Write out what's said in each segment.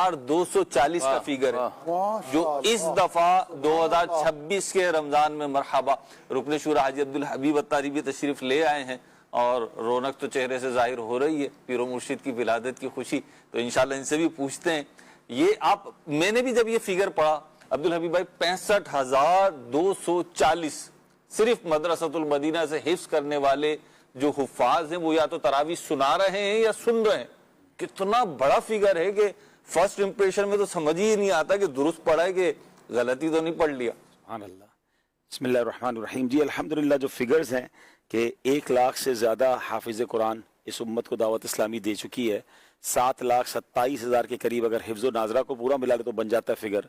6240 का फिगर है जो इस दफा 2026 के रमजान में मरहबा रुकन शुरा हाजी अब्दुल हबीब अत्तारी भी तशरीफ ले आए हैं और रौनक तो चेहरे से जाहिर हो रही है, पीरो मुर्शिद की विलादत की खुशी। तो इंशाल्लाह इनसे भी पूछते हैं, ये आप, मैंने भी जब ये फिगर पढ़ा अब्दुल हबीब भाई, 65,240 सिर्फ मदरसतुल मदीना से हिफ्ज करने वाले जो हुफ्फाज हैं वो या तो तरावी सुना रहे हैं या सुन रहे हैं। कितना बड़ा फिगर है कि फर्स्ट इंप्रेशन में तो समझ ही नहीं आता कि दुरुस्त पढ़ा है कि गलती तो नहीं पढ़ लिया। सुभान अल्लाह, बिस्मिल्लाहिर्रहमानिर्रहीम। जी अल्हम्दुलिल्लाह, जो फिगर्स हैं कि 1 लाख से ज़्यादा हाफिज़ कुरान इस उम्मत को दावत इस्लामी दे चुकी है। 7,27,000 के करीब अगर हिफ्ज़ व नाजरा को पूरा मिला ले तो बन जाता है फिगर।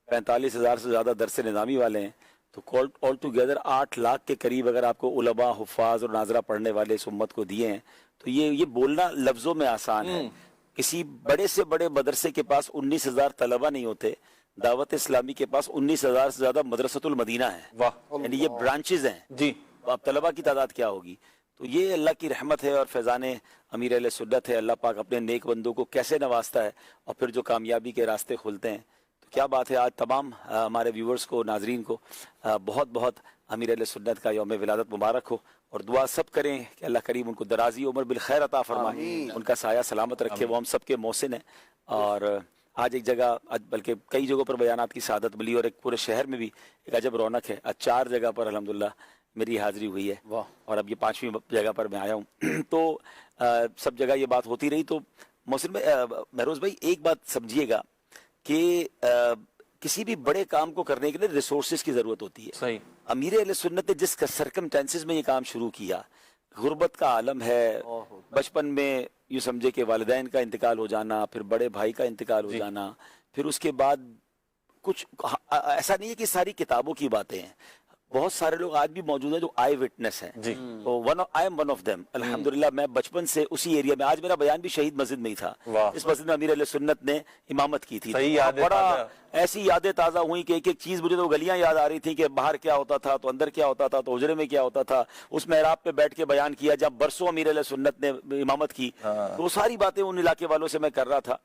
45,000 से ज़्यादा दरस निज़ामी वाले हैं, तो ऑल टुगेदर 8 लाख के करीब अगर आपको उलमा, हुफ़ाज़ और नाजरा पढ़ने वाले इस उम्मत को दिए हैं। तो ये बोलना लफ्ज़ों में आसान है। किसी बड़े से बड़े मदरसे के पास 19,000 तलबा नहीं होते, दावत इस्लामी के पास 19,000 से ज्यादा मदरसतुल मदीना है, यानी ये ब्रांचेज हैं जी। अब तलबा की तादाद क्या होगी? तो ये अल्लाह की रहमत है और फैज़ान अमीर अहले सुन्नत है। अल्लाह पाक अपने नेक बंदों को कैसे नवाजता है और फिर जो कामयाबी के रास्ते खुलते हैं। तो क्या बात है, आज तमाम हमारे व्यूवर्स को, नाजरीन को बहुत बहुत अमीर अहले सुन्नत का यौम विलादत मुबारक हो और दुआ सब करें कि अल्लाह करीम उनको दराजी उम्र बिल खैर अता फरमाए, उनका साया सलामत रखे। वो हम सबके मोहसिन है। और आज एक जगह, बल्कि कई जगहों पर बयानात की सआदत मिली और एक पूरे शहर में भी एक अजब रौनक है। आज 4 जगह पर अल्हम्दुलिल्लाह मेरी हाजिरी हुई है और अब ये 5वीं जगह पर मैं आया हूँ। तो सब जगह ये बात होती रही। तो मोहसिन महरोज भाई, एक बात समझिएगा कि किसी भी बड़े काम को करने के लिए रिसोर्सेज की जरूरत होती है। सही। अमीर अहले सुन्नत ने जिस सर्कमस्टेंसेस में ये काम शुरू किया, गुर्बत का आलम है, बचपन में यूँ समझे कि वालिदैन का इंतकाल हो जाना, फिर बड़े भाई का इंतकाल हो जाना, फिर उसके बाद कुछ ऐसा नहीं है कि सारी किताबों की बातें हैं। बहुत सारे लोग आज भी मौजूद हैं जो आई विटनेस हैं जी। तो I am one of them. अल्हम्दुलिल्लाह, मैं बचपन से उसी एरिया में, आज मेरा बयान भी शहीद मस्जिद में ही था। इस मस्जिद में अमीर अहले सुन्नत ने इमामत की थी। बड़ा ऐसी यादें ताज़ा हुई कि एक एक चीज मुझे तो गलियां याद आ रही थी कि बाहर क्या होता था, तो अंदर क्या होता था, तो हुजरे में क्या होता था, उस मेहराब पे बैठ के बयान किया जब बरसों अमीर अहले सुन्नत ने इमामत की। तो वो सारी बातें उन इलाके वालों से मैं कर रहा था।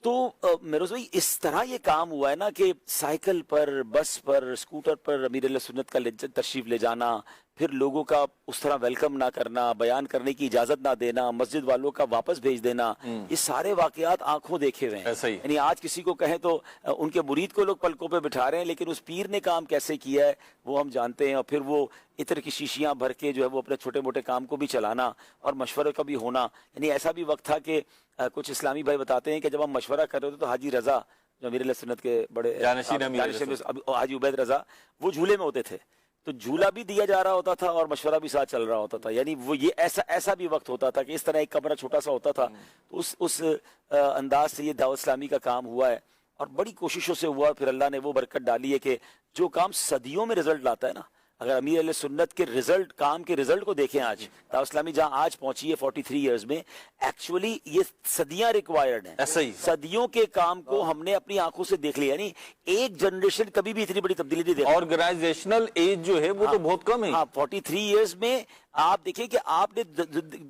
तो मेरोज भाई, इस तरह ये काम हुआ है ना कि साइकिल पर, बस पर, स्कूटर पर अमीर अहले सुन्नत का तशरीफ ले जाना, फिर लोगों का उस तरह वेलकम ना करना, बयान करने की इजाजत ना देना, मस्जिद वालों का वापस भेज देना, ये सारे वाकयात आंखों देखे हुए हैं। यानी आज किसी को कहें तो उनके मुरीद को लोग पलकों पे बिठा रहे हैं, लेकिन उस पीर ने काम कैसे किया है वो हम जानते हैं। और फिर वो इत्र की शीशियां भर के जो है वो अपने छोटे मोटे काम को भी चलाना और मशवरे का भी होना। यानी ऐसा भी वक्त था कि कुछ इस्लामी भाई बताते हैं कि जब हम मशवरा कर रहे थे तो हाजी रजा, जो अमीर अहले सुन्नत के बड़े हाजी उबैद रजा, वो झूले में होते थे, तो झूला भी दिया जा रहा होता था और मशवरा भी साथ चल रहा होता था। यानी वो ये ऐसा भी वक्त होता था कि इस तरह एक कमरा छोटा सा होता था। तो उस अंदाज से ये दावत इस्लामी का काम हुआ है और बड़ी कोशिशों से हुआ। फिर अल्लाह ने वो बरकत डाली है कि जो काम सदियों में रिजल्ट लाता है ना, अगर अमीर अहले सुन्नत के रिजल्ट, काम के रिजल्ट को देखें, आज दावत इस्लामी जहां आज पहुंची है 43 इयर्स में, एक्चुअली ये सदियां रिक्वायर्ड हैं। सदियों के काम को हमने अपनी आंखों से देख लिया। यानी एक जनरेशन कभी भी इतनी बड़ी तब्दीली नहीं देखी। ऑर्गेनाइजेशनल एज जो है वो तो बहुत कम है। हाँ, 43 इयर्स में आप देखिए कि आपने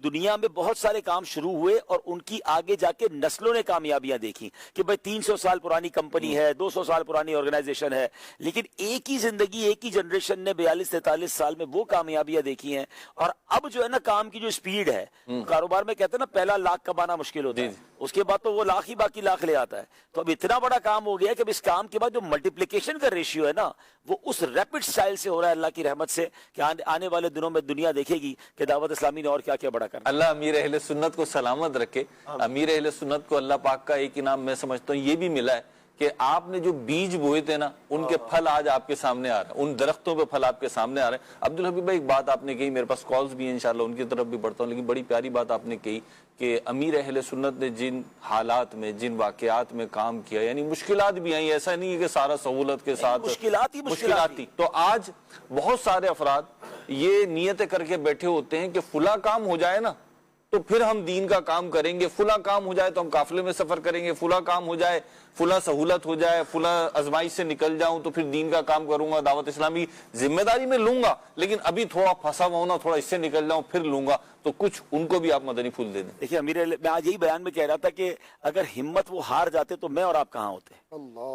दुनिया में बहुत सारे काम शुरू हुए और उनकी आगे जाके नस्लों ने कामयाबियां देखी कि भाई 300 साल पुरानी कंपनी है, 200 साल पुरानी ऑर्गेनाइजेशन है, लेकिन एक ही जिंदगी, एक ही जनरेशन ने 42-43 साल में वो कामयाबियां देखी हैं। और अब जो है ना, काम की जो स्पीड है, कारोबार में कहते हैं ना, पहला लाख कमाना मुश्किल होता है, उसके बाद तो वो लाख ही बाकी लाख ले आता है। तो अब इतना बड़ा काम हो गया कि अब इस काम के बाद जो मल्टीप्लिकेशन का रेशियो है ना, वो उस रैपिड स्टाइल से हो रहा है अल्लाह की रहमत से कि आने वाले दिनों में दुनिया देखेगी कि दावत इस्लामी ने और क्या क्या बड़ा करना। अल्लाह अमीर अहले सुन्नत को सलामत रखे। अमीर अहले सुन्नत को अल्लाह पाक का एक इनाम मैं समझता हूँ ये भी मिला है कि आपने जो बीज बोए थे ना, उनके फल आज आपके सामने आ रहे हैं, उन दरख्तों पे फल आपके सामने आ रहे हैं। अब्दुल हबीब भाई, एक बात आपने कही, मेरे पास कॉल्स भी हैं, इंशाल्लाह उनकी तरफ भी बढ़ता हूँ, लेकिन बड़ी प्यारी बात आपने कही कि अमीर अहले सुन्नत ने जिन हालात में, जिन वाकयात में काम किया, यानी मुश्किलात भी आई, ऐसा नहीं है कि सारा सहूलत के साथ मुश्किलात थी। तो आज बहुत सारे अफराद ये नियतें करके बैठे होते हैं कि फुला काम हो जाए ना तो फिर हम दीन का काम करेंगे, फुला काम हो जाए तो हम काफिले में सफर करेंगे, फुला काम हो जाए, फुला सहूलत हो जाए, फुला आजमाइश से निकल जाऊं तो फिर दीन का काम करूंगा, दावत इस्लामी जिम्मेदारी में लूंगा, लेकिन अभी थोड़ा फंसा हुआ हूं ना, थोड़ा इससे निकल जाऊं फिर लूंगा। तो कुछ उनको भी आप मदनी फूल दे दें। देखिए अमीर, मैं आज यही बयान में कह रहा था कि अगर हिम्मत वो हार जाते तो मैं और आप कहाँ होते।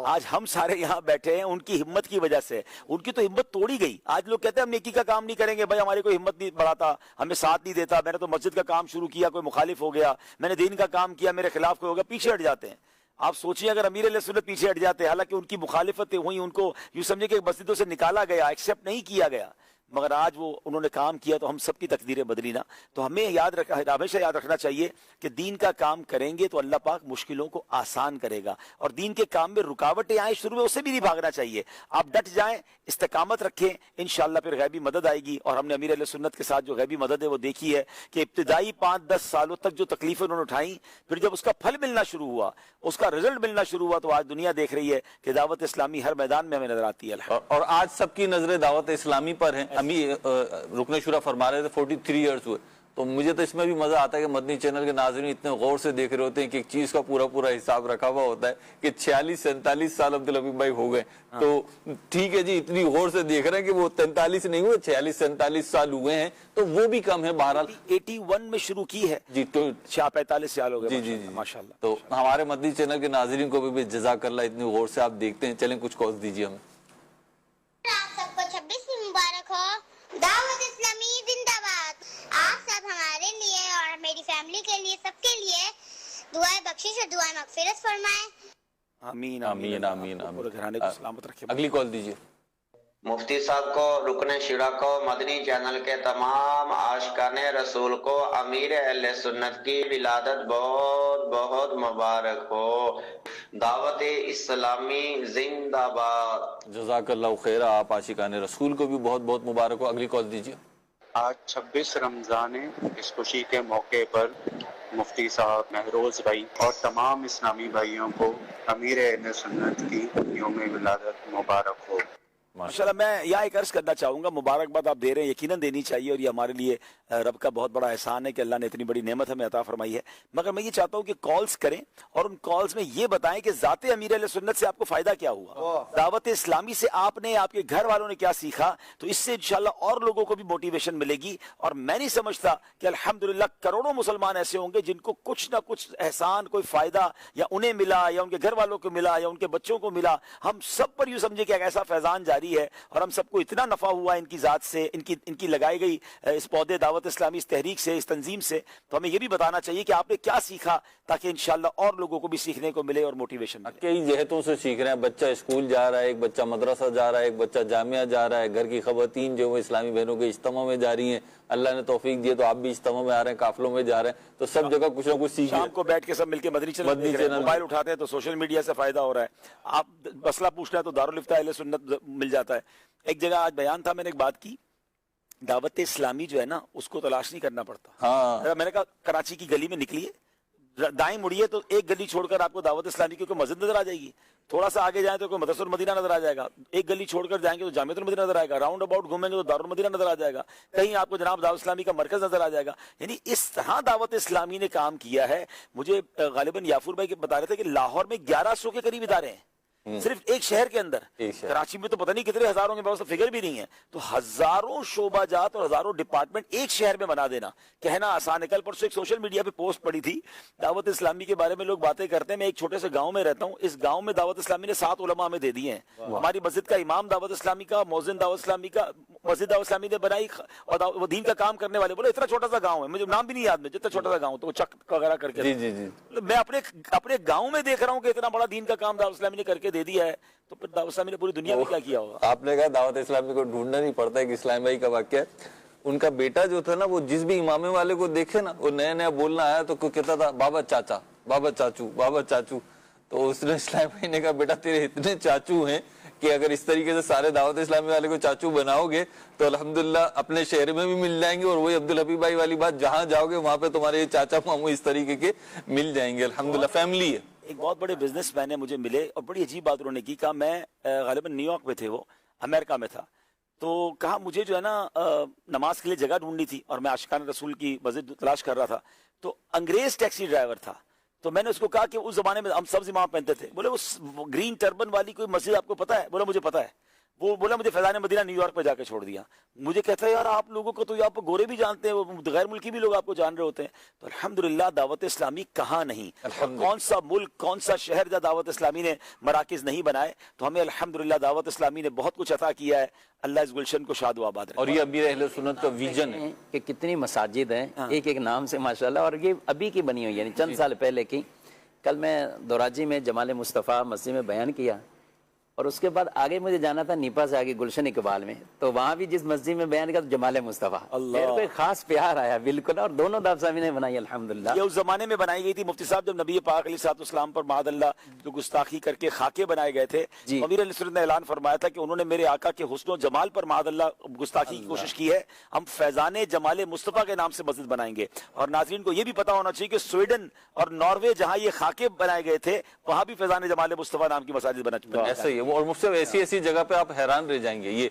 आज हम सारे यहाँ बैठे हैं उनकी हिम्मत की वजह से। उनकी तो हिम्मत तोड़ी गई। आज लोग कहते हैं हम नेकी का काम नहीं करेंगे, भाई हमारी कोई हिम्मत नहीं बढ़ाता, हमें साथ नहीं देता, मैंने तो मस्जिद का काम शुरू किया, कोई मुखालिफ हो गया, मैंने दीन का काम किया, मेरे खिलाफ कोई हो गया, पीछे हट जाते हैं। आप सोचिए अगर अमीर अहले सुन्नत पीछे हट जाते, हालांकि उनकी मुखालिफत हुई, उनको यूं समझे कि मस्जिदों से निकाला गया, एक्सेप्ट नहीं किया गया, मगर आज वो उन्होंने काम किया तो हम सबकी तकदीरें बदली ना। तो हमें हमेशा याद रखना चाहिए कि दीन का काम करेंगे तो अल्लाह पाक मुश्किलों को आसान करेगा, और दीन के काम में रुकावटें आए शुरू में उससे भी नहीं भागना चाहिए। आप डट जाएं, इस्तेकामत रखें, इंशाअल्लाह फिर गैबी मदद आएगी। और हमने अमीर अहले सुन्नत के साथ जो गैबी मदद है वो देखी है कि इब्तिदाई 5-10 सालों तक जो तकलीफें उन्होंने उठाई, फिर जब उसका फल मिलना शुरू हुआ, उसका रिजल्ट मिलना शुरू हुआ, तो आज दुनिया देख रही है कि दावत इस्लामी हर मैदान में हमें नजर आती है। और आज सबकी नजरें दावत इस्लामी पर हैं। अभी रुकने शुरा फरमा रहे थे 43 इयर्स हुए, तो मुझे तो इसमें भी मजा आता है कि मदनी चैनल के नाज़रीन इतने गौर से देख रहे होते हैं कि एक चीज का पूरा पूरा हिसाब रखा हुआ होता है कि 46-47 साल अब्दुल हबीब भाई हो गए। तो ठीक है जी, इतनी गौर से देख रहे हैं कि वो 43 नहीं हुए, 46-47 साल हुए हैं, तो वो भी कम है। बहरहाल 81 में शुरू की है जी, तो 45 साल हो गए। जी जी जी माशाल्लाह। तो हमारे मदनी चैनल के नाज़रीन को भी जज़ाकल्लाह, इतनी गौर से आप देखते हैं। चलें कुछ कॉल्स दीजिए हमें। सबको 26वीं मुबारक हो। दावत इस्लामी जिंदाबाद। आप सब हमारे लिए और मेरी फैमिली के लिए, सबके लिए दुआएं बख्शिश और दुआएं मगफिरत फरमाएं। आमीन आमीन आमीन आमीन। पूरे घराने को सलामत रखे। अगली कॉल दीजिए। मुफ्ती साहब को, रुकने शिरा को, मदनी चैनल के तमाम आशिकाने रसूल को अमीर अहले सुन्नत की विलादत बहुत बहुत मुबारक हो। दावत इस्लामी जिंदाबाद। जज़ाकल्लाह खैरा। आप आशिकाने रसूल को भी बहुत बहुत मुबारक हो। अगली कॉल दीजिए। आज 26 रमजान है। इस खुशी के मौके पर मुफ्ती साहब, महरोज भाई और तमाम इस्लामी भाइयों को अमीर अहले सुन्नत की यौम विलादत मुबारक हो। माशाल्लाह। मैं यहाँ एक अर्ज करना चाहूंगा, मुबारकबाद आप दे रहे हैं, यकीनन देनी चाहिए, और ये हमारे लिए रब का बहुत बड़ा एहसान है कि अल्लाह ने इतनी बड़ी नेमत हमें अता फरमाई है। मगर मैं ये चाहता हूँ कि कॉल्स करें और उन कॉल्स में ये बताएं कि ज़ाते अमीर अहले सुन्नत से आपको फायदा क्या हुआ, दावत इस्लामी से आपने, आपके घर वालों ने क्या सीखा। तो इससे इंशाल्लाह और लोगों को भी मोटिवेशन मिलेगी। और मैं नहीं समझता कि अल्हम्दुलिल्लाह करोड़ों मुसलमान ऐसे होंगे जिनको कुछ ना कुछ एहसान, कोई फायदा या उन्हें मिला या उनके घर वालों को मिला या उनके बच्चों को मिला। हम सब पर यूं समझे कि एक ऐसा फैजान जारी है और हम सबको इतना नफा हुआ इनकी जात से, इनकी लगाई गई इस पौधे दावत इस्लामी, इस तहरीक से, इस तंजीम से। तो हमें यह भी बताना चाहिए कि आपने क्या सीखा, ताकि इंशाल्लाह और लोगों को भी सीखने को मिले और मोटिवेशन मिले। कई जहतों से सीख रहे हैं। बच्चा स्कूल जा रहा है, एक बच्चा मदरसा जा रहा है, एक बच्चा जामिया जा रहा है, घर की खवातीन जो है इस्लामी बहनों के इज्तिमा में जा रही हैं। अल्लाह ने तौफीक दिए तो आप भी इज्तिमा में आ रहे हैं, काफिलों में जा रहे हैं, तो सब जगह कुछ ना कुछ सीख। शाम को बैठ के सब मिलके मदनी चैनल मोबाइल उठाते हैं तो सोशल मीडिया से फायदा हो रहा है। आप मसला पूछना है तो दारुल इफ्ता अहले सुन्नत मिल जाता है। एक जगह आज बयान था, मैंने एक बात की, दावत इस्लामी जो है ना उसको तलाश नहीं करना पड़ता। हाँ। मैंने कहा कराची की गली में निकलिए, दाएं मुड़िए तो एक गली छोड़कर आपको दावत इस्लामी की कोई मस्जिद नजर आ जाएगी। थोड़ा सा आगे जाए तो कोई मदरसुल मदीना नजर आ जाएगा। एक गली छोड़कर जाएंगे तो जामिअतुल मदीना नजर आएगा। राउंड अबाउट घूमेंगे तो दारुल मदीना नजर आ जाएगा। कहीं आपको जनाब दावत इस्लामी का मरकज नजर आ जाएगा। यानी इस तरह दावत इस्लामी ने काम किया है। मुझे गालिबन याफूर भाई बता रहे थे कि लाहौर में 1100 के करीब इदारे हैं सिर्फ एक शहर के अंदर। कराची में तो पता नहीं कितने हजारों के पास फिगर भी नहीं है। तो हजारों शोबाजात और हजारों डिपार्टमेंट एक शहर में बना देना कहना आसान है। कल परसों एक सोशल मीडिया पे पोस्ट पड़ी थी, दावत इस्लामी के बारे में लोग बातें करते हैं। मैं एक छोटे से गांव में रहता हूं, इस गांव में दावत इस्लामी ने 7 उलमा हमें दे दिए हैं। हमारी मस्जिद का इमाम दावत इस्लामी का, मौजिन दावत इस्लामी का, मस्जिद दावत इस्लामी ने बनाई, और वो दीन का काम करने वाले। बोले इतना छोटा सा गाँव है, मुझे नाम भी नहीं याद में, जितना छोटा सा गाँव, तो चक वगैरह करके। जी जी जी। मैं अपने गाँव में देख रहा हूँ कि इतना बड़ा दीन का काम दावत इस्लामी ने करके दे दिया है। तो फिर दावत इस्लामी ने पूरी दुनिया में क्या किया होगा। आपने कहा दावत इस्लामी को ढूंढना नहीं पड़ता। एक इस्लाम भाई का वाक्य है, उनका बेटा जो था ना, वो जिस भी इमामे वाले को देखे ना, वो नया नया बोलना आया तो कोई कहता था बाबा चाचा, बाबा चाचू, बाबा चाचू। तो उसने इस्लाम भाई ने कहा बेटा तेरे इतने चाचू हैं कि अगर इस तरीके से सारे दावत इस्लामी वाले को चाचू बनाओगे तो अल्हम्दुलिल्लाह अपने शहर में भी मिल जाएंगे। और वही अब्दुल हबीब भाई वाली बात, जहाँ जाओगे वहां पे तुम्हारे चाचा मामू इस तरीके के मिल जाएंगे। अल्हम्दुलिल्लाह फैमिली है। एक बहुत बड़े बिजनेसमैन है मुझे मिले, और बड़ी अजीब बात उन्होंने की। कहा मैं गालिबन न्यूयॉर्क में थे, वो अमेरिका में था, तो कहा मुझे जो है ना नमाज के लिए जगह ढूंढनी थी और मैं आशिकान रसूल की मस्जिद तलाश कर रहा था। तो अंग्रेज टैक्सी ड्राइवर था। तो मैंने उसको कहा कि उस जमाने में हम सब इमाम पहनते थे। बोले उस ग्रीन टर्बन वाली कोई मस्जिद आपको पता है? बोला मुझे पता है। वो बोला मुझे फैजान मदीना न्यूयॉर्क पे जाके छोड़ दिया। मुझे कहता है यार आप लोगों को तो आप गोरे भी जानते हैं, वो गैर मुल्की भी लोग आपको जान रहे होते हैं। तो अल्हम्दुलिल्लाह दावत इस्लामी कहाँ नहीं, कौन सा मुल्क कौन सा शहर जहाँ दावत इस्लामी ने मराकिज नहीं बनाए। तो हमें अल्हम्दुलिल्लाह दावत इस्लामी ने बहुत कुछ अता किया है। अल्लाह इस गुलशन को शाद व आबाद रखे। और ये अमीर अहले सुन्नत का विजन है कि कितनी मसाजिद हैं एक एक नाम से माशाल्लाह, और ये अभी की बनी हुई यानी चंद साल पहले की। कल मैं दोराजी में जमाल मुस्तफ़ा मस्जिद में बयान किया और उसके बाद आगे मुझे जाना था नीपा से आगे गुलशन इकबाल में, तो वहां भी जिस मस्जिद में बयान किया तो जमाल मुस्तफ़ा, मेरे को एक खास प्यार आया बिल्कुल। और दोनों दावसामी ने बनाई अल्हम्दुलिल्लाह। ये उस जमाने में बनाई गई थी। मुफ्ती साहब जब नबी पाक अलैहिस्सलाम पर मादअल्लाह जो गुस्ताखी करके खाके बनाए गए थे, अमीर अली सुन्नत ने ऐलान फरमाया था कि उन्होंने मेरे आका के हुस्न जमाल पर मादअल्लाह गुस्ताखी की कोशिश की है, हम फैजान जमाल मुस्तफ़ा के नाम से मस्जिद बनाएंगे। और नाज़रीन को यह भी पता होना चाहिए कि स्वीडन और नॉर्वे जहां ये खाके बनाए गए थे वहां भी फैजान जमाल मुस्तफ़ा नाम की मसाजिद बना। ऐसा ही है वो। और मुझसे ऐसी जगह पे आप हैरान रह जाएंगे। ये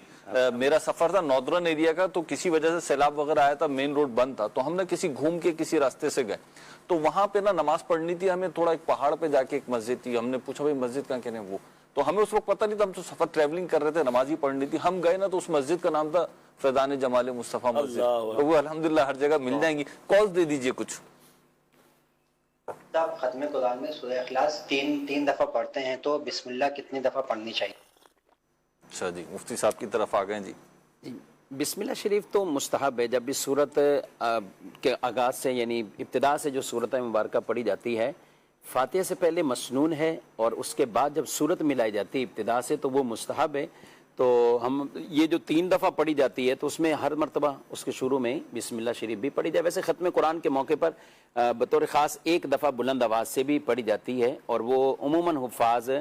मेरा सफर था नॉर्दर्न एरिया का, तो किसी वजह से सैलाब वगैरह आया था, मेन रोड बंद था, तो हमने किसी घूम के किसी रास्ते से गए, तो वहां पे ना नमाज पढ़नी थी हमें। थोड़ा एक पहाड़ पे जाके एक मस्जिद थी, हमने पूछा भाई मस्जिद कहाँ कहने वो, तो हमें उस वक्त पता नहीं था, हम तो सफर ट्रेवलिंग कर रहे थे, नमाज ही पढ़नी थी। हम गए ना तो उस मस्जिद का नाम था फैजान जमाल मुस्तफ़ा मस्जिद। तो वो अल्हम्दुलिल्लाह हर जगह मिल जाएंगी। कॉल्स दे दीजिए कुछ। आप खत्म कुरान में सूरह इखलास तीन दफा पढ़ते हैं तो बिस्मिल्लाह कितनी दफा पढ़नी चाहिए? अच्छा जी, मुफ्ती साहब की तरफ आ गए जी। बिस्मिल्लाह शरीफ तो मुस्तहब है। जब भी सूरत के आगाज़ से यानी इब्तिदा से जो सूरत मुबारक पढ़ी जाती है, फातिहा से पहले मसनून है और उसके बाद जब सूरत मिलाई जाती है इब्तिदा से तो वो मुस्तहब है। तो हम ये जो 3 दफ़ा पढ़ी जाती है तो उसमें हर मरतबा उसके शुरू में बिस्मिल्लाह शरीफ भी पढ़ी जाए। वैसे ख़त्म कुरान के मौके पर बतौर ख़ास 1 दफ़ा बुलंद आवाज़ से भी पढ़ी जाती है और वो उमूमन हुफ़ाज़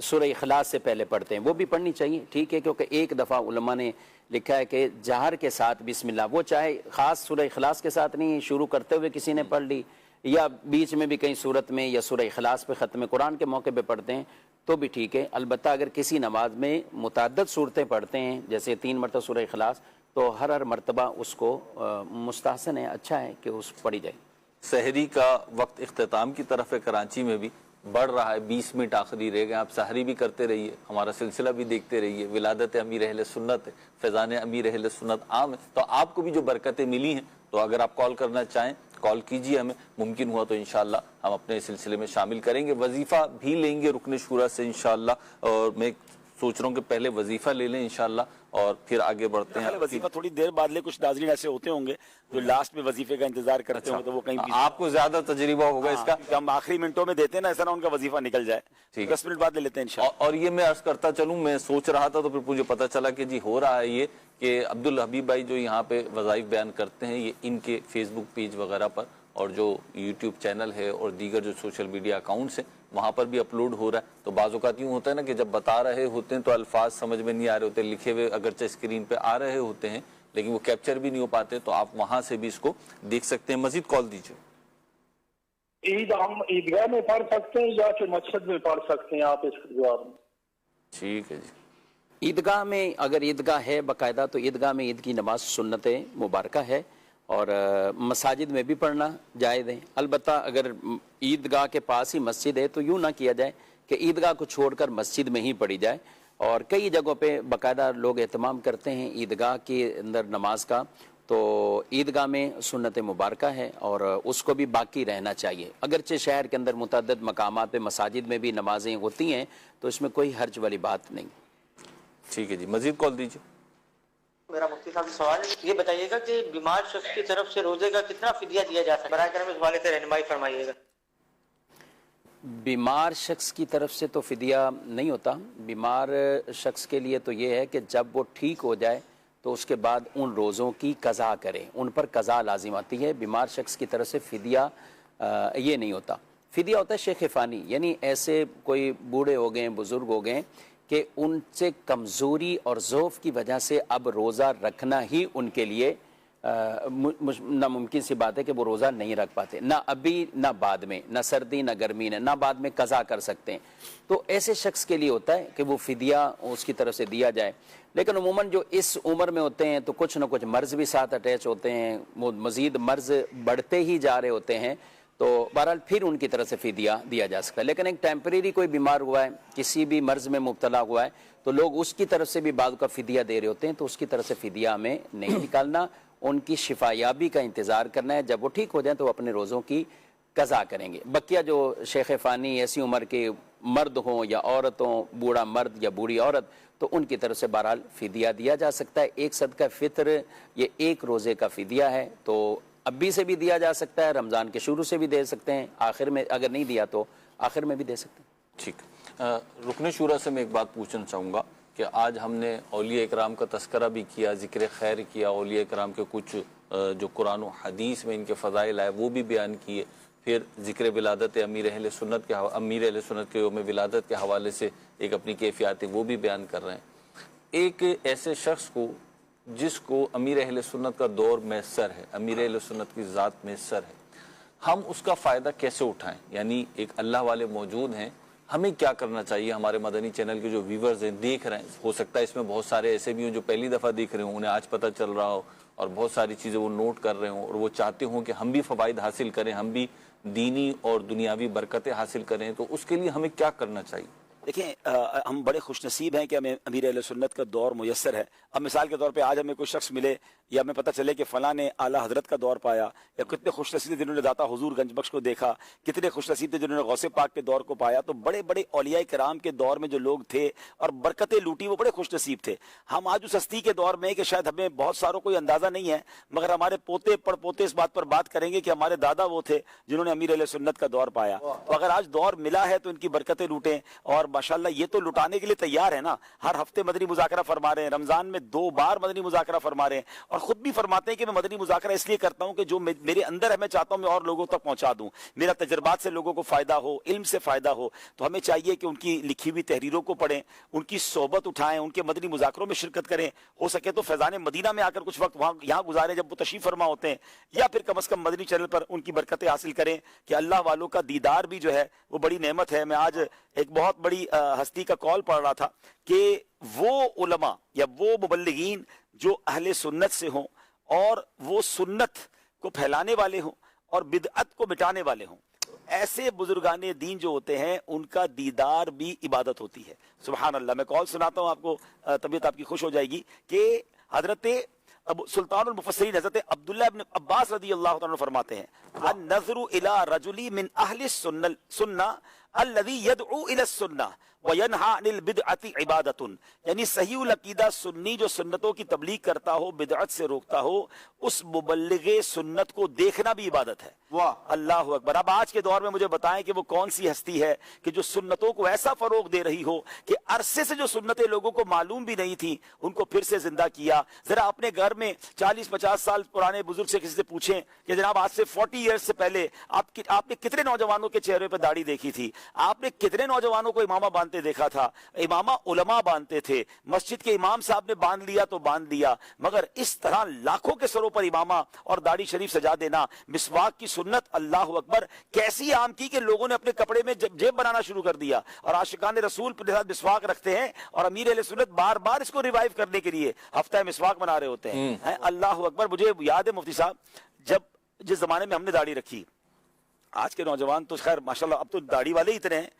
सूरह इखलास से पहले पढ़ते हैं, वो भी पढ़नी चाहिए, ठीक है। क्योंकि 1 दफ़ा उलमा ने लिखा है कि जहर के साथ बिस्मिल्लाह, वो चाहे ख़ास सूरह इखलास के साथ नहीं, शुरू करते हुए किसी ने पढ़ ली या बीच में भी कहीं सूरत में या सूरह इखलास पे ख़त्म कुरान के मौके पे पढ़ते हैं तो भी ठीक है। अलबत्ता अगर किसी नमाज में मुतअद्दिद सूरतें पढ़ते हैं जैसे 3 मरतबा सूरह इखलास, तो हर मरतबा उसको मुस्तहसन है, अच्छा है कि उस पढ़ी जाए। सहरी का वक्त इख्तिताम की तरफ है, कराची में भी बढ़ रहा है, 20 मिनट आखिरी रह गए। आप सहरी भी करते रहिए, हमारा सिलसिला भी देखते रहिए। विलादत अमीर अहले सुन्नत है, फैज़ान अमीर अहले सुन्नत आम है, तो आपको भी जो बरकतें मिली हैं, तो अगर आप कॉल करना चाहें कॉल कीजिए हमें, मुमकिन हुआ तो इंशाअल्लाह हम अपने सिलसिले में शामिल करेंगे। वजीफ़ा भी लेंगे रुकन शूरा से इंशाअल्लाह, और मैं सोच रहा हूँ कि पहले वजीफ़ा ले लें इंशाअल्लाह और फिर आगे बढ़ते हैं। वजीफा थोड़ी देर बाद ले, कुछ नाज़रीन ऐसे होते होंगे जो लास्ट में वजीफे का इंतजार करते होंगे, तो वो कहीं आपको ज्यादा तजुर्बा होगा इसका, हम आखिरी मिनटों में देते हैं ना, ऐसा ना उनका वजीफा निकल जाए। 10 मिनट बाद ले लेते हैं इंशाअल्लाह। और ये मैं अर्ज करता चलूं, मैं सोच रहा था तो फिर मुझे पता चला कि जी हो रहा है ये कि अब्दुल हबीब भाई जो यहाँ पे वज़ाइफ बयान करते हैं, ये इनके फेसबुक पेज वगैरह पर और जो यूट्यूब चैनल है और दीगर जो सोशल मीडिया अकाउंट्स हैं वहाँ पर भी अपलोड हो रहा है। तो बाज़ औक़ात यूँ होता है ना कि जब बता रहे होते हैं तो अल्फाज समझ में नहीं आ रहे होते, लिखे हुए अगरचे स्क्रीन पे आ रहे होते हैं लेकिन वो कैप्चर भी नहीं हो पाते, तो आप वहाँ से भी इसको देख सकते हैं। मजीद कॉल दीजिए। ईद हम ईदगाह में पढ़ सकते हैं या कि मस्जिद में पढ़ सकते हैं, आप इसके जवाब में? ठीक है जी। ईदगाह में, अगर ईदगाह है बाकायदा तो ईदगाह में ईद की नमाज सुन्नत मुबारक है और मसाजिद में भी पढ़ना जायज़ है। अलबत्ता अगर ईदगाह के पास ही मस्जिद है तो यूँ ना किया जाए कि ईदगाह को छोड़कर मस्जिद में ही पढ़ी जाए। और कई जगहों पे बाकायदा लोग एहतमाम करते हैं ईदगाह के अंदर नमाज का, तो ईदगाह में सुन्नत मुबारक है और उसको भी बाकी रहना चाहिए। अगरचे शहर के अंदर मुतअद्दिद मकामात पे मसाजिद में भी नमाजें होती हैं तो इसमें कोई हर्ज वाली बात नहीं। ठीक है जी, मजीद कॉल दीजिए। मेरा मुफ्ती साहब सवाल ये बताइएगा कि बीमार शख्स की तरफ से रोजे का कितना फिदिया दिया जा सकता है, बराए करम इस हवाले से रहनुमाई फरमाइएगा। बीमार शख्स की तरफ से तो फिदिया नहीं होता। बीमार शख्स के लिए तो ये है कि जब वो ठीक हो जाए तो उसके बाद उन रोज़ों की कज़ा करें, उन पर कज़ा लाजिम आती है। बीमार शख्स की तरफ से फिदिया ये नहीं होता। फिदिया होता है शेख फ़ानी, यानी ऐसे कोई बूढ़े हो गए, बुज़ुर्ग हो गए कि उनसे कमज़ोरी और ज़ौफ़ की वजह से अब रोज़ा रखना ही उनके लिए नामुमकिन सी बात है कि वो रोज़ा नहीं रख पाते, ना अभी ना बाद में, ना सर्दी ना गर्मी ना बाद में कज़ा कर सकते हैं। तो ऐसे शख्स के लिए होता है कि वो फिदिया उसकी तरफ से दिया जाए। लेकिन उमूमन जो इस उम्र में होते हैं तो कुछ ना कुछ मर्ज़ भी साथ अटैच होते हैं, वो मज़ीद मर्ज़ बढ़ते ही जा रहे होते हैं, तो बहरहाल फिर उनकी तरफ से फिदिया दिया जा सकता है। लेकिन एक टेम्परेरी कोई बीमार हुआ है, किसी भी मर्ज में मुब्तला हुआ है, तो लोग उसकी तरफ से भी बाद का फिदिया दे रहे होते हैं, तो उसकी तरफ से फिदिया हमें नहीं निकालना, उनकी शिफायाबी का इंतज़ार करना है। जब वो ठीक हो जाए तो वो अपने रोज़ों की कज़ा करेंगे। बकिया जो शेख फ़ानी ऐसी उम्र के मर्द हों या औरत हों, बूढ़ा मर्द या बूढ़ी औरत, तो उनकी तरफ से बहरहाल फिदिया दिया जा सकता है। एक सदका फ़ित्र ये एक रोज़े का फिदिया है, तो अभी से भी दिया जा सकता है, रमज़ान के शुरू से भी दे सकते हैं, आखिर में अगर नहीं दिया तो आखिर में भी दे सकते हैं। ठीक। रुकन शूरा से मैं एक बात पूछना चाहूँगा कि आज हमने औलिया इकराम का तस्करा भी किया, ज़िक्र खैर किया, औलिया इकराम के कुछ जो कुरान और हदीस में इनके फ़ज़ाइल आए वो भी बयान किए, फिर ज़िक्र विलादत अमीर अहले सुन्नत के यौम विलादत के हवाले से एक अपनी कैफियत वो भी बयान कर रहे हैं। एक ऐसे शख्स को जिसको अमीर अहले सुन्नत का दौर मैसर है, अमीर अहले सुन्नत की ज़ात मैसर है, हम उसका फ़ायदा कैसे उठाएं? यानी एक अल्लाह वाले मौजूद हैं, हमें क्या करना चाहिए? हमारे मदनी चैनल के जो व्यूवर्स हैं, देख रहे हैं, हो सकता है इसमें बहुत सारे ऐसे भी हों जो पहली दफ़ा देख रहे हों, उन्हें आज पता चल रहा हो और बहुत सारी चीज़ें वो नोट कर रहे हों और वो चाहते हों कि हम भी फ़वाइद हासिल करें, हम भी दीनी और दुनियावी बरकतें हासिल करें, तो उसके लिए हमें क्या करना चाहिए? देखें, हम बड़े खुशनसीब हैं कि हमें अमीर अहले सुन्नत का दौर मुयस्सर है। अब मिसाल के तौर पे आज हमें कोई शख्स मिले या हमें पता चले कि फ़लाँ ने आला हज़रत का दौर पाया, या कितने खुशनसीब थे जिन्होंने दाता हुजूर गंजबख्श को देखा, कितने खुशनसीब थे जिन्होंने गौसे पाक के दौर को पाया, तो बड़े बड़े औलिया कराम के दौर में जो लोग थे और बरकतें लूटी वो बड़े खुशनसीब थे। हम आज उस हस्ती के दौर में कि शायद हमें बहुत सारों को अंदाज़ा नहीं है, मगर हमारे पोते पड़पोते इस बात पर बात करेंगे कि हमारे दादा वो थे जिन्होंने अमीर अहले सुन्नत का दौर पाया। तो अगर आज दौर मिला है तो इनकी बरकतें लूटें, और माशाल्लाह ये तो लुटाने के लिए तैयार है ना। हर हफ्ते मदनी मुज़ाकरा फरमा रहे हैं, रमजान में 2 बार मदनी मुज़ाकरा फरमा रहे हैं, और खुद भी फरमाते हैं कि मैं मदनी मुज़ाकरा इसलिए करता हूं कि जो मेरे अंदर है मैं चाहता हूं मैं और लोगों तक पहुंचा दूं, मेरा तजर्बात से लोगों को फायदा हो, इल्म से फायदा हो। तो हमें चाहिए कि उनकी लिखी हुई तहरीरों को पढ़ें, उनकी सोबत उठाएं, उनके मदनी मुज़ाकरों में शिरकत करें, हो सके तो फैज़ान मदीना में आकर कुछ वक्त वहां यहाँ गुजारें जब वो तशरीफ फरमा होते हैं, या फिर कम अज कम मदनी चैनल पर उनकी बरकतें हासिल करें कि अल्लाह वालों का दीदार भी जो है वो बड़ी नेमत है। मैं आज एक बहुत बड़ी हस्ती का कॉल पढ़ रहा था कि वो उलमा या वो मुबल्लिगीन जो अहले सुन्नत से हों और वो सुन्नत को फैलाने वाले हों और बिदअत को मिटाने वाले हों, ऐसे बुजुर्गाने दीन जो होते हैं उनका दीदार भी इबादत होती है। सुभान अल्लाह। मैं कॉल सुनाता हूं आपको, तबीयत आपकी खुश हो जाएगी कि हजरत अब सुल्तानुल मुफस्सिरीन हजरत अब्दुल्लाह इब्न अब्बास रज़ी अल्लाह तआला फरमाते हैं, अन नज़रु इला रजुली मिन अहली सुन्ना अल्लज़ी यदउ इला सुन्ना व यनहा अनिल बिदअति इबादतुन, यानी सहीउल अकीदा सुन्नी जो सुन्नतों की तबलीग करता हो, बिदअत से रोकता हो, उस मुबल्लिगे सुन्नत को देखना भी इबादत है। वाह, अल्लाह अकबर। अब आज के दौर में मुझे बताएं कि वो कौन सी हस्ती है कि जो सुन्नतों को ऐसा फरोग दे रही हो कि अरसे से जो सुन्नतें लोगों को मालूम भी नहीं थी उनको फिर से जिंदा किया। जरा अपने घर में 40-50 साल पुराने बुजुर्ग से किसी से पूछें कि जनाब आज से 40 ईयर्स से पहले आपने कितने नौजवानों के चेहरे पर दाढ़ी देखी थी, आपने कितने नौजवानों को इमामा बांधते देखा था। इमामा उलमा बांधते थे, मस्जिद के इमाम साहब ने बांध लिया तो बांध लिया, मगर इस तरह लाखों के सरों पर इमामा और दाढ़ी शरीफ सजा देना, मिसवाक की सुन्नत, अल्लाह अकबर, कैसी आम की कि लोगों ने अपने कपड़े में जेब बनाना शुरू कर दिया और आशिकान रसूल के साथ मिसवाक रखते हैं और अमीर अहले सुन्नत बार बार इसको रिवाइव करने के लिए हफ्ता मिसवाक बना रहे होते हैं। अल्लाह अकबर। मुझे याद है मुफ्ती साहब, जब जिस जमाने में हमने दाढ़ी रखी, आज के नौजवान तो खैर माशाल्लाह अब तो दाढ़ी वाले ही इतने हैं।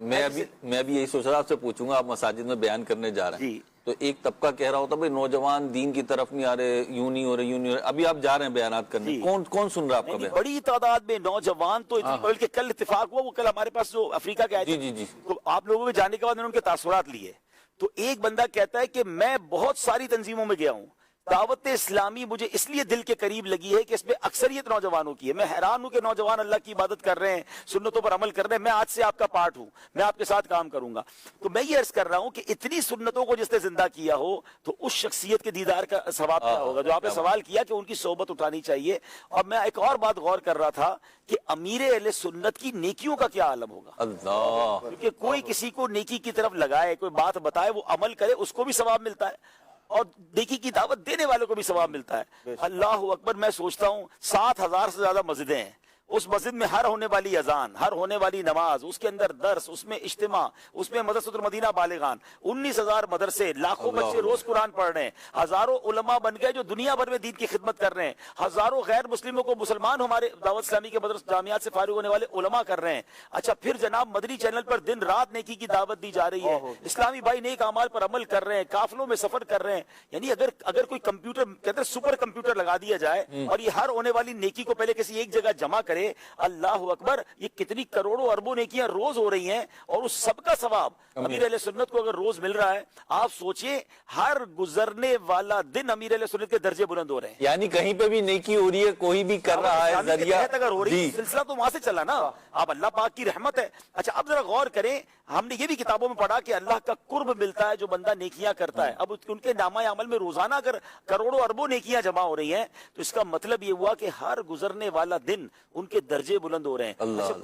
मैं अभी यही सोच रहा, आपसे पूछूंगा, आप मसाजिद में बयान करने जा रहे हैं तो एक तबका कह रहा होता भाई नौजवान दीन की तरफ नहीं आ रहे, यूं नहीं हो रहे। अभी आप जा रहे हैं बयानात करने, कौन सुन रहा है आपका बयान? बड़ी तादाद में नौजवान तो बल्कि कल इत्तेफाक हुआ, वो कल हमारे पास जो अफ्रीका के आए थे, जी, तो आप लोगों के जाने के बाद मैंने उनके तासुरात लिए, तो एक बंदा कहता है कि मैं बहुत सारी तंजीमों में गया हूँ, दावत इस्लामी मुझे इसलिए दिल के करीब लगी है कि इसमें अक्सरियत नौजवानों की है। मैं हैरान हूं कि नौजवान अल्लाह की इबादत कर रहे हैं, सुन्नतों पर अमल कर रहे हैं। मैं आज से आपका पार्ट हूं, मैं आपके साथ काम करूंगा। तो मैं ये अर्ज कर रहा हूं कि इतनी सुन्नतों को जिसने जिंदा किया हो तो उस शख्सियत के दीदार का सवाब क्या होगा। जो आपने सवाल किया कि उनकी सोबत उठानी चाहिए, और मैं एक और बात गौर कर रहा था कि अमीर अहले सुन्नत की नेकियों का क्या आलम होगा। अल्लाह, क्योंकि कोई किसी को नेकी की तरफ लगाए, कोई बात बताए, वो अमल करे, उसको भी सवाब मिलता है और नेकी की दावत देने वालों को भी सवाब मिलता है। अल्लाह अकबर। मैं सोचता हूँ 7,000 से ज्यादा मस्जिदें हैं, उस मस्जिद में हर होने वाली अजान, हर होने वाली नमाज, उसके अंदर दर्स, उसमें इज्तिमा, उसमें मदरसतुल मदीना बालिगान, 19,000 मदरसे, लाखों बच्चे रोज कुरान पढ़ रहे हैं, हजारों उलमा बन गए जो दुनिया भर में दीन की खिदमत कर रहे हैं, हजारों गैर मुस्लिमों को मुसलमान हमारे दावत इस्लामी के मदरस जामियात से फारिग होने वाले उलमा कर रहे हैं। अच्छा, फिर जनाब मदनी चैनल पर दिन रात नेकी की दावत दी जा रही है, इस्लामी भाई नेक अमाल पर अमल कर रहे हैं, काफिलों में सफर कर रहे हैं। यानी अगर कोई कंप्यूटर, कहते हैं सुपर कंप्यूटर लगा दिया जाए और ये हर होने वाली नेकी को पहले किसी एक जगह जमा करे, अल्लाह अकबर, ये कितनी करोड़ों अरबों नेकियां रोज हो रही हैं और उस सबका सवाब अमीर अहले सुन्नत को अगर रोज मिल रहा है, आप सोचिए हर गुजरने वाला दिन अमीर अहले सुन्नत के दर्जे बुलंद हो रहे हैं। यानी कहीं पे भी नेकी हो रही है, कोई भी कर रहा है, जरिया अगर हो रही है, सिलसिला तो वहां से चला ना, आप अल्लाह पाक की रहमत है। अच्छा, अब जरा गौर करें, हमने ये भी किताबों में पढ़ा कि अल्लाह का कुर्ब मिलता है जो बंदा नेकियां करता है। अब उनके नामा अमल में रोजाना अगर करोड़ों अरबों नेकियां जमा हो रही हैं, तो इसका मतलब ये हुआ कि हर गुजरने वाला दिन उनके दर्जे बुलंद हो रहे हैं। अच्छा,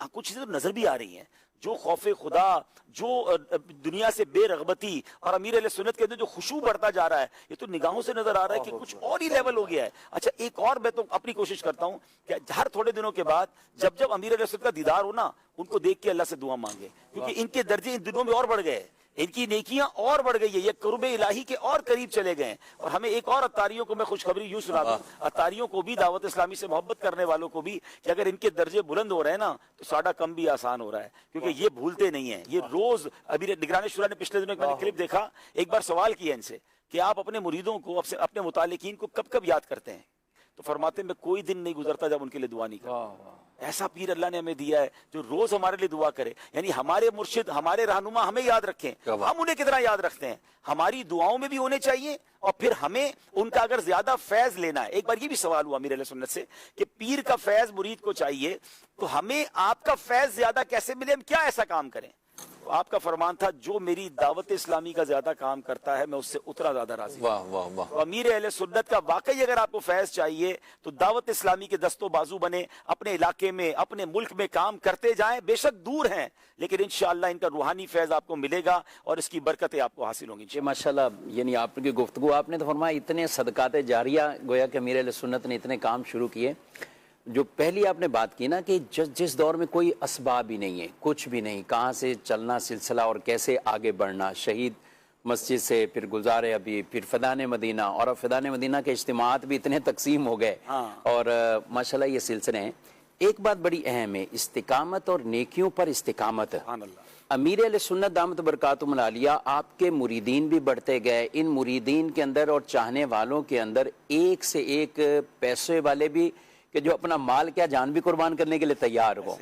कुछ चीजें तो नजर भी आ रही हैं, जो खौफे खुदा, जो दुनिया से बेरगबती और अमीर अहले सुन्नत के अंदर जो खुशू बढ़ता जा रहा है, ये तो निगाहों से नजर आ रहा है कि कुछ और ही लेवल हो गया है। अच्छा, एक और मैं तो अपनी कोशिश करता हूँ कि हर थोड़े दिनों के बाद जब अमीर अहले सुन्नत का दीदार हो ना, उनको देख के अल्लाह से दुआ मांगे, क्योंकि इनके दर्जे इन दिनों में और बढ़ गए, इनकी नेकियां और बढ़ गई है, ये कुर्बे इलाही के और करीब चले गए। और हमें एक और अत्तारियों को मैं खुशखबरी यूं सुना दूं, अत्तारियों को भी, दावत इस्लामी से मोहब्बत करने वालों को भी, कि अगर इनके दर्जे बुलंद हो रहे हैं ना, तो साड़ा कम भी आसान हो रहा है, क्योंकि ये भूलते नहीं है। ये रोज, अभी निगरान शुरा ने पिछले दिनों मैंने क्लिप देखा, एक बार सवाल किया इनसे कि आप अपने मुरीदों को, अपने मुतालिकीन को कब कब याद करते हैं, तो फरमाते मैं कोई दिन नहीं गुजरता जब उनके लिए दुआ नहीं करता। ऐसा पीर अल्लाह ने हमें दिया है जो रोज हमारे लिए दुआ करे। यानी हमारे मुर्शिद, हमारे रहनुमा हमें याद रखें, हम उन्हें कितना याद रखते हैं, हमारी दुआओं में भी होने चाहिए। और फिर हमें उनका अगर ज्यादा फैज लेना है, एक बार ये भी सवाल हुआ अमीर अहले सुन्नत से कि पीर का फैज मुरीद को चाहिए, तो हमें आपका फैज ज्यादा कैसे मिले, हम क्या ऐसा काम करें? तो आपका फरमान था, जो मेरी दावत इस्लामी का ज्यादा काम करता है मैं उससे उतना ज्यादा राजी। वाह वाह वाह। तो अमीर अहले सुन्नत का वाकई अगर आपको फैज चाहिए तो दावत इस्लामी के दस्तों बाजू बने, अपने इलाके में, अपने मुल्क में काम करते जाएं। बेशक दूर हैं, लेकिन इंशाअल्लाह इनका रूहानी फैज आपको मिलेगा और इसकी बरकतें आपको हासिल होंगी। माशाल्लाह, यानी आपकी गुफ्तगू, आपने तो फरमाया इतने सदकाते जारिया गोया कि अमीर अहले सुन्नत ने इतने काम शुरू किए। जो पहली आपने बात की ना कि जिस दौर में कोई असबाब ही नहीं है, कुछ भी नहीं, कहाँ से चलना सिलसिला और कैसे आगे बढ़ना, शहीद मस्जिद से फिर गुजारे अभी, फिर फ़दान मदीना, और अब फ़दान मदीना के इज्तिमात भी इतने तकसीम हो गए। और माशाल्लाह ये सिलसिले हैं। एक बात बड़ी अहम है, इस्तिकामत और नेकियों पर इस्तिकामत। अमीर अहले सुन्नत दामत बरकातुहुल आलिया, आपके मुरीदीन भी बढ़ते गए, इन मुरीदीन के अंदर और चाहने वालों के अंदर एक से एक पैसे वाले भी कि जो अपना माल क्या जान भी कुर्बान करने के लिए तैयार हो।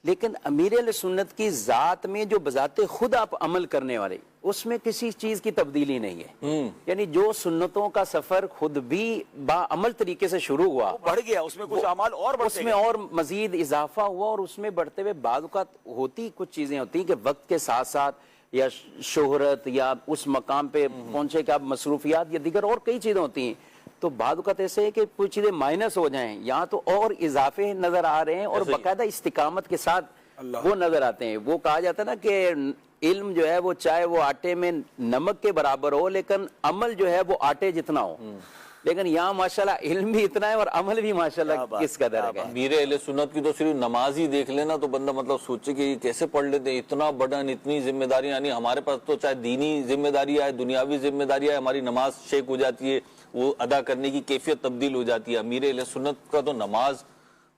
लेकिन अमीर अहले सुन्नत की जात में जो बजाते खुद आप अमल करने वाले, उसमें किसी चीज की तब्दीली नहीं है। यानी जो सुन्नतों का सफर खुद भी बाअमल तरीके से शुरू हुआ, बढ़ गया, उसमें कुछ अमाल और उसमें और मजीद इजाफा हुआ, और उसमें बढ़ते हुए बादुकात होती कुछ चीजें होती कि वक्त के साथ साथ या शोहरत या उस मकाम पे पहुंचे कि आप मसरूफियात या दीगर और कई चीजें होती हैं, तो बाद वक़्त ऐसे है कि कुछ चीजें माइनस हो जाएं, यहाँ तो और इजाफे नजर आ रहे हैं और बाकायदा इस्तिकामत के साथ वो नजर आते हैं। वो कहा जाता है ना कि इल्म जो है वो चाहे वो आटे में नमक के बराबर हो, लेकिन अमल जो है वो आटे जितना हो। लेकिन यहाँ माशाल्लाह इल्म भी इतना है और अमल भी माशाल्लाह किस कदर है। अमीर अहले सुन्नत की तो सिर्फ नमाज ही देख लेना तो बंदा मतलब सोचे कि ये कैसे पढ़ लेते हैं, इतना बर्डन, इतनी जिम्मेदारी। यानी हमारे पास तो चाहे दीनी जिम्मेदारी आए, दुनियावी जिम्मेदारी आए, हमारी नमाज शेक हो जाती है, वो अदा करने की कैफियत तब्दील हो जाती है। अमीर अहले सुन्नत का तो नमाज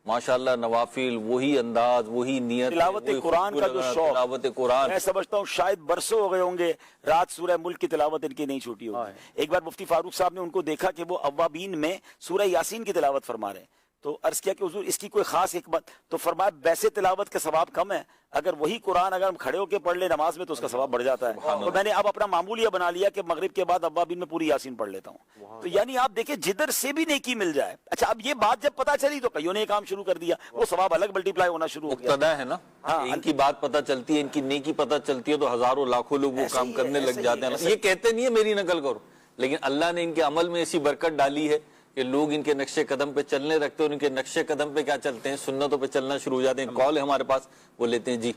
माशाल्लाह, नवाफिल, वही अंदाज, वही नियत, तिलावत कुरान का जो शौक, तिलावत कुरान, मैं समझता हूँ शायद बरसों हो गए होंगे रात सूरह मुल्क की तिलावत इनकी नहीं छूटी होगी। एक बार मुफ्ती फारूक साहब ने उनको देखा कि वो अव्वाबीन में सूरह यासीन की तिलावत फरमा रहे हैं, तो अर्ज किया कि हुजूर इसकी कोई खास हिकमत, तो फरमाया वैसे तिलावत का सवाब कम है, अगर वही कुरान अगर हम खड़े होकर पढ़ ले नमाज में तो उसका सवाब बढ़ जाता है। तो मैंने अब अपना मामूल यह बना लिया कि मगरिब के बाद अव्वाबीन में पूरी यासीन पढ़ लेता हूँ। तो यानी आप देखिए जिधर से भी नेकी मिल जाए। अच्छा, अब ये बात जब पता चली तो कईयों ने काम शुरू कर दिया, वो सवाब अलग मल्टीप्लाई होना शुरू हो गया है ना। हाँ, इनकी बात पता चलती है, इनकी नेकी पता चलती है तो हजारों लाखों लोग वो काम करने लग जाते हैं। ये कहते नहीं है मेरी नकल करो, लेकिन अल्लाह ने इनके अमल में ऐसी बरकत डाली है कि लोग इनके नक्शे कदम पे चलने रखते हैं, उनके नक्शे कदम पे क्या चलते हैं, सुन्नतों पे चलना शुरू हो जाते हैं। कॉल है हमारे पास, वो लेते हैं। जी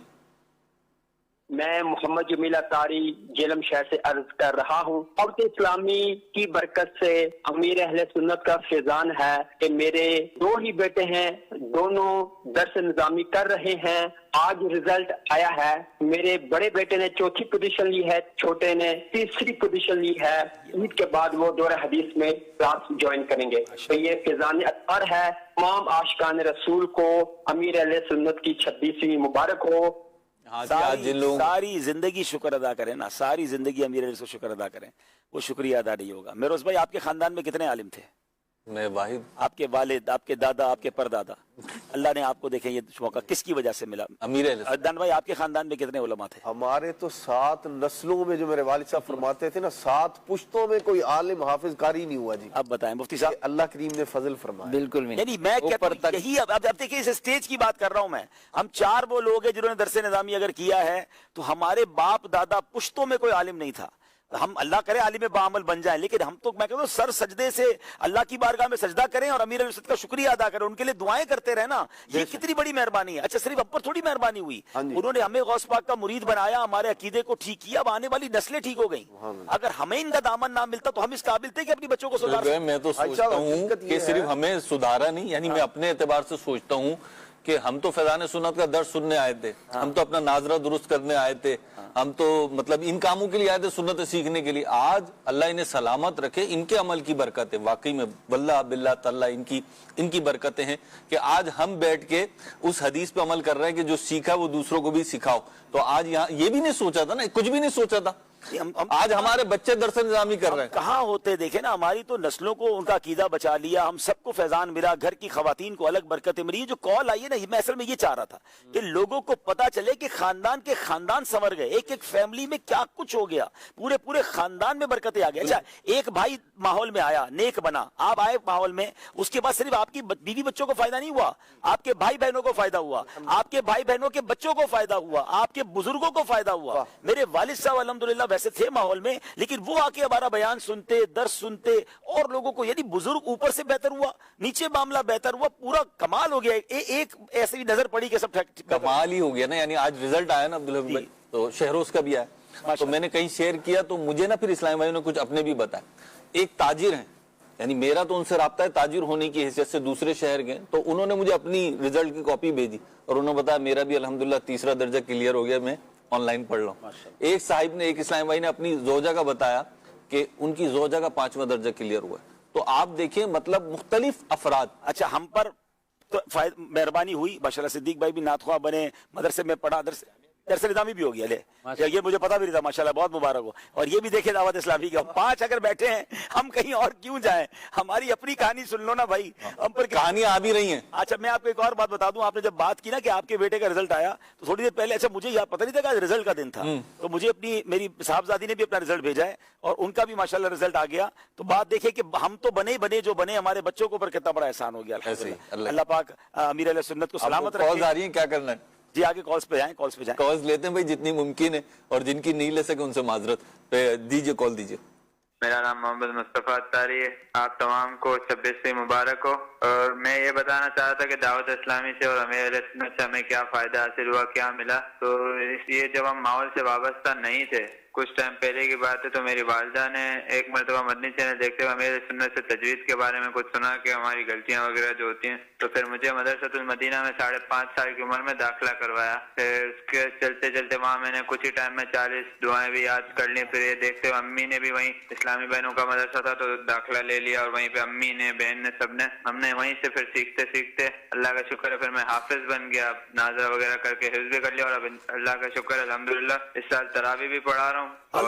मैं मोहम्मद जमील अतारी जेलम शहर से अर्ज कर रहा हूँ। दावत इस्लामी की बरकत से अमीर अहले सुन्नत का फैजान है कि मेरे 2 ही बेटे हैं, दोनों दर्स निजामी कर रहे हैं। आज रिजल्ट आया है, मेरे बड़े बेटे ने 4थी पोजीशन ली है, छोटे ने 3री पोजीशन ली है। ईद के बाद वो दौरा हदीस में क्लास ज्वाइन करेंगे। तो ये फैजान अतहर है। तमाम आशिकान रसूल को अमीर अहले सुन्नत की 26वीं मुबारक हो। सारी जिंदगी शुक्र अदा करें ना, सारी जिंदगी अमीर अहले शुक्र अदा करें, वो शुक्रिया अदा नहीं होगा। मेरोज भाई, आपके खानदान में कितने आलिम थे? मैं वाहिद। आपके वालिद, आपके दादा, आपके परदादा, अल्लाह ने आपको देखे ये मौका किसकी वजह से मिला? अमीर अहले। अदनान भाई, आपके खानदान में कितने उलमा थे? हमारे तो 7 नस्लों में, जो मेरे वालिद साहब फरमाते थे ना, 7 पुश्तों में कोई आलिम हाफिज कारी नहीं हुआ जी। अब बताएं मुफ्ती साहब, अल्लाह करीम ने फजल फरमाया। बिल्कुल यानी मैं कहता हूं यही, अब देखिए इस स्टेज की बात कर रहा हूं मैं। हम 4 वो लोग हैं जिन्होंने दरसे निजामी अगर किया है, तो हमारे बाप दादा पुश्तों में कोई आलिम नहीं था। हम अल्लाह करे आलिम बामल बन जाए, लेकिन हम तो मैं कहता हूं सर सजदे से अल्लाह की बारगाह में सजदा करें और अमीर अहले का शुक्रिया अदा करें, उनके लिए दुआएं करते रहे ना। ये कितनी बड़ी मेहरबानी है। अच्छा, सिर्फ हम पर थोड़ी मेहरबानी हुई, उन्होंने हमें गौस पाक का मुरीद बनाया, हमारे अकीदे को ठीक किया, अब आने वाली नस्लें ठीक हो गई। अगर हमें इनका दामन ना मिलता तो हम इस काबिल थे कि अपनी बच्चों को सुधार। मैं तो सोचता हूँ कि सिर्फ हमें सुधारा नहीं, यानी मैं अपने एतबार से सोचता हूँ कि हम तो फैजान सुन्नत का दर्द सुनने आए थे, हम तो अपना नाजरा दुरुस्त करने आए थे, हम तो मतलब इन कामों के लिए आए थे, सुन्नत सीखने के लिए। आज अल्लाह इन्हें सलामत रखे, इनके अमल की बरकतें, वाकई में वल्लाह बिल्लाह तल्ला इनकी बरकतें हैं कि आज हम बैठ के उस हदीस पे अमल कर रहे हैं कि जो सीखा वो दूसरों को भी सिखाओ। तो आज यहाँ ये भी नहीं सोचा था ना, कुछ भी नहीं सोचा था, आज हमारे बच्चे दरसन निजामी कर रहे हैं। कहाँ होते देखे ना, हमारी तो नस्लों को उनका अकीदा बचा लिया, हम सबको फैजान मिला, घर की खवातीन को अलग बरकत मिली। ये जो कॉल आई है ना, मैं असल में ये चाह रहा था कि लोगों को पता चले कि खानदान के खानदान संवर गए, एक एक फैमिली में क्या कुछ हो गया, पूरे पूरे खानदान में बरकतें आ गई। अच्छा, एक भाई माहौल में आया, नेक बना, आप आए माहौल में, उसके बाद सिर्फ आपकी बीवी बच्चों को फायदा नहीं हुआ, आपके भाई बहनों को फायदा हुआ, आपके भाई बहनों के बच्चों को फायदा हुआ, आपके बुजुर्गों को फायदा हुआ। मेरे वालिद साहब अल्हम्दुलिल्लाह वैसे थे माहौल में, लेकिन वो आके हमारा बयान सुनते, दर्स सुनते, और लोगों को, यदि बुजुर्ग ऊपर से बेहतर हुआ, नीचे मामला बेहतर हुआ, पूरा कमाल हो गया। एक ऐसी भी नजर पड़ी कि सब कमाल ही हो गया ना। यानी आज रिजल्ट आया ना अब्दुल हबीब भाई, तो शहरोज का भी आया, तो मैंने कहीं शेयर किया, तो मुझे ना फिर इस्लामी भाई ने कुछ अपने भी बताया। एक ताजिर है, यानी मेरा तो उनसे राब्ता है ताजिर होने की हैसियत से, दूसरे शहर गए, तो उन्होंने मुझे अपनी रिजल्ट की कॉपी भेजी और उन्होंने बताया मेरा भी अल्हम्दुलिल्लाह 3रा दर्जा क्लियर हो गया, मैं ऑनलाइन पढ़ रहा हूँ। एक साहिब ने, एक इस्लामी भाई ने अपनी जोजा का बताया कि उनकी जोजा का 5वां दर्जा क्लियर हुआ। तो आप देखिए, मतलब मुख्तलिफ अफराद। अच्छा, हम पर तो मेहरबानी हुई, माशाल्लाह सिद्दीक भाई भी नातख्वाह बने, मदरसे में पढ़ा, दरसे निज़ामी भी हो गया। ले ये मुझे पता भी नहीं था, माशाल्लाह बहुत मुबारक हो। और ये भी देखे दावत इस्लामी का 5 अगर बैठे हैं, हम कहीं और क्यों जाएं, हमारी अपनी कहानी सुन लो ना भाई, हम पर कहानी आ भी रही है। अच्छा, मैं आपको एक और बात बता दूं, आपने जब बात की ना कि आपके बेटे का रिजल्ट आया, तो थोड़ी देर पहले, अच्छा मुझे याद पता नहीं था कि रिजल्ट का दिन था, तो मुझे मेरी साहबजादी ने भी अपना रिजल्ट भेजा है और उनका भी माशाल्लाह रिजल्ट आ गया। तो बात देखिए कि हम तो बने जो बने, हमारे बच्चों के ऊपर कितना बड़ा एहसान हो गया। अल्लाह पाक अमीर अहले सुन्नत को सलामत रखे। कॉल्स आ रही हैं, क्या करना है जी? आगे कॉल्स पे जाएं, कॉल्स लेते हैं भाई, जितनी मुमकिन है, और जिनकी नहीं ले सके उनसे माजरत पे दीजिए, कॉल दीजिए। मेरा नाम मोहम्मद मुस्तफा अत्तारी है, आप तमाम को 26वीं मुबारक हो। और मैं ये बताना चाहता था कि दावत इस्लामी से और अमीर अहले सुन्नत से हमें क्या फायदा हासिल हुआ, क्या मिला। तो ये जब हम माहौल से वाबस्ता नहीं थे, कुछ टाइम पहले की बात है, तो मेरी वालिदा ने एक मरतबा मदनी चैनल देखते हुए अमीर सुन्नत से तजवीज़ के बारे में कुछ सुना कि हमारी गलतियां वगैरह जो होती हैं, तो फिर मुझे मदरसतुल मदीना में 5.5 साल की उम्र में दाखिला करवाया। फिर उसके चलते चलते वहाँ मैंने कुछ ही टाइम में 40 दुआएं भी याद कर ली। फिर ये देखते हुए अम्मी ने भी वहीं, इस्लामी बहनों का मदरसा था, तो दाखिला ले लिया, और वहीं पे अम्मी ने, बहन ने, सबने, हमने वहीं से फिर सीखते सीखते अल्लाह का शुक्र है फिर मैं हाफिज बन गया, नाजरा वगैरह करके हिफ्ज़ भी कर लिया, और अब अल्लाह का शुक्र है अल्हम्दुलिल्लाह इस साल तरावी भी पढ़ा रहा हूँ। और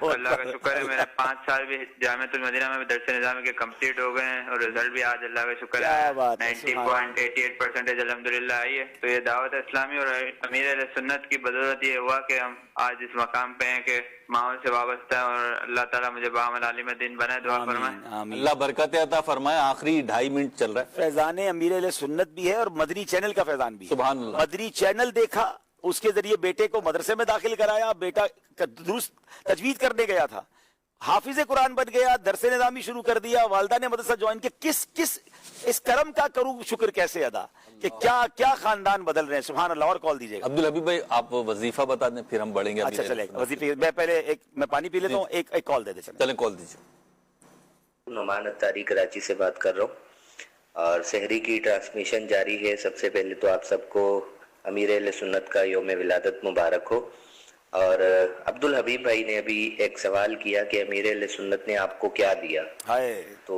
अल्लाह का शुक्र है मेरे 5 साल भी जामिअतुल मदीना में दरसे निज़ामी के कंप्लीट हो गए हैं, और रिजल्ट भी आज अल्लाह का शुक्र है 90.88% अल्हम्दुलिल्लाह आई है। तो ये दावत इस्लामी और अमीर अहले सुन्नत की बदौलत ये हुआ कि हम आज इस मकाम पे हैं कि माहौल से वाबस्ता है, और अल्लाह ताला मुझे बामल आलिम दिन बनाए, दुआ फरमाए, अल्लाह बरकत अता फरमाए। आखिरी 2.5 मिनट चल रहा है। फैजान अमीर अहले सुन्नत भी है और मदनी चैनल का फैजान भी है। सुभान अल्लाह। मदनी चैनल देखा, उसके जरिए बेटे को मदरसे में दाखिल कराया, बेटा दुरुस्त तजवीज करने गया था, हाफिज कुरान बन गया, दरसे निज़ामी शुरू कर दिया, वालदा ने मदरसा ज्वाइन किया। किस इस करम का करूं शुक्र कैसे अदा? कि क्या क्या खानदान बदल रहे हैं। सुभान अल्लाह। और कॉल दीजिएगा। अब्दुल हबीब भाई आप वजीफा बता दें, फिर हम बढ़ेंगे। अच्छा चलेगा, वजीफे मैं पहले मैं पानी पी लेता हूँ, एक कॉल दे दे। चलें, कॉल दीजिए। नुमान अत्तारी कराची से बात कर रहा हूँ और सहरी की ट्रांसमिशन जारी है। सबसे पहले तो आप सबको अमीर अहले सुन्नत का यौम विलादत मुबारक हो। और अब्दुल हबीब भाई ने अभी एक सवाल किया कि अमीर अहले सुन्नत ने आपको क्या दिया। तो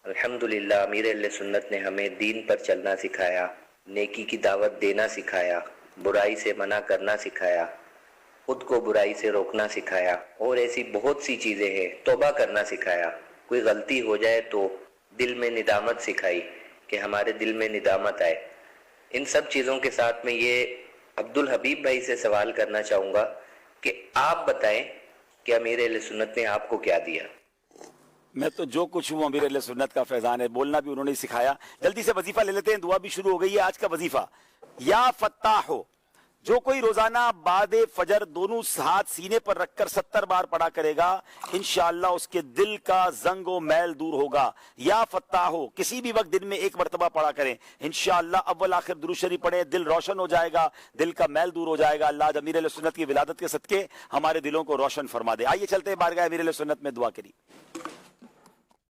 अल्हम्दुलिल्लाह अमीर अहले सुन्नत ने हमें दीन पर चलना सिखाया, नेकी की दावत देना सिखाया, बुराई से मना करना सिखाया, खुद को बुराई से रोकना सिखाया और ऐसी बहुत सी चीज़ें हैं। तौबा करना सिखाया, कोई गलती हो जाए तो दिल में निदामत सिखाई कि हमारे दिल में निदामत आए। इन सब चीज़ों के साथ में ये अब्दुल हबीब भाई से सवाल करना चाहूँगा कि आप बताएं कि अमीर अहले सुन्नत ने आपको क्या दिया। मैं तो जो कुछ हूँ अमीर अहले सुन्नत का फैजान है, बोलना भी उन्होंने सिखाया। जल्दी से वजीफा ले लेते हैं, दुआ भी शुरू हो गई है। आज का वजीफा या फत्ताह हो, जो कोई रोजाना बाद फजर दोनों हाथ सीने पर रखकर 70 बार पढ़ा करेगा, इंशाअल्लाह उसके दिल का जंगो मैल दूर होगा। या फत्ताह हो किसी भी वक्त दिन में एक मरतबा पढ़ा करें, इंशाअल्लाह अव्वल आखिर दुरूद शरीफ पढ़े, दिल रोशन हो जाएगा, दिल का मैल दूर हो जाएगा। अल्लाह अमीर अहले सुन्नत की विलादत के सदके हमारे दिलों को रोशन फरमा दे। आइए चलते हैं बारगाह अमीर अहले सुन्नत में दुआ करी।